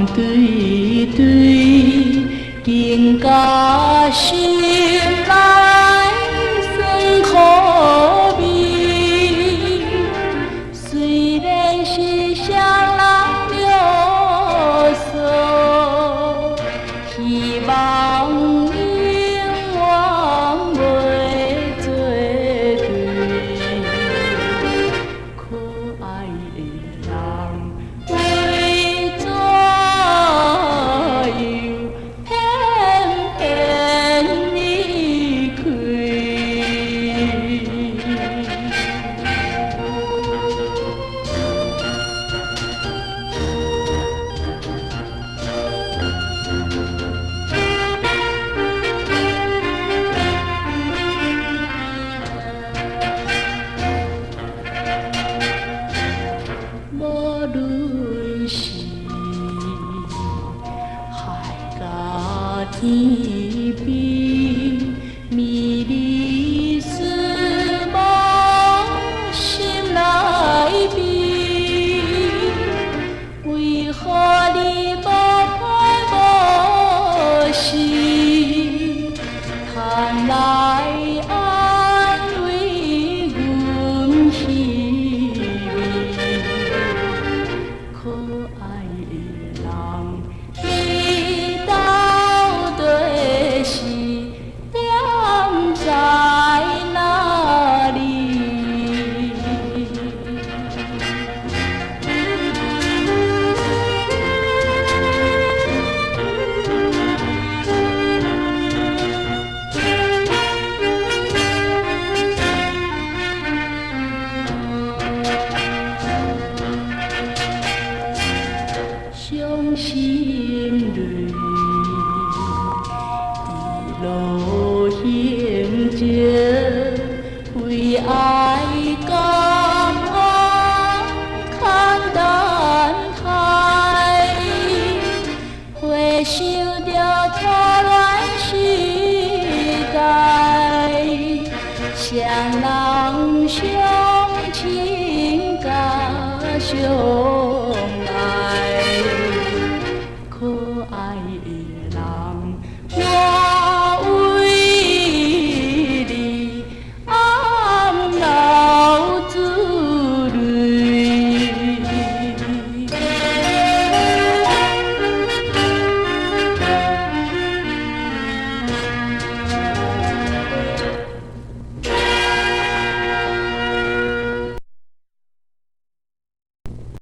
对对，更加心内酸苦味。虽然是双人约束，希望永远袂作对。可爱的人。为怎又偏偏离开？无论是海角天边，迷离思梦心内边，为何你无陪无时，叹来安慰阮稀微？可爱的人，你到底是踮在哪里？伤心泪，一路行者，为爱甘愿牵等待，回想着初恋时代，双人相。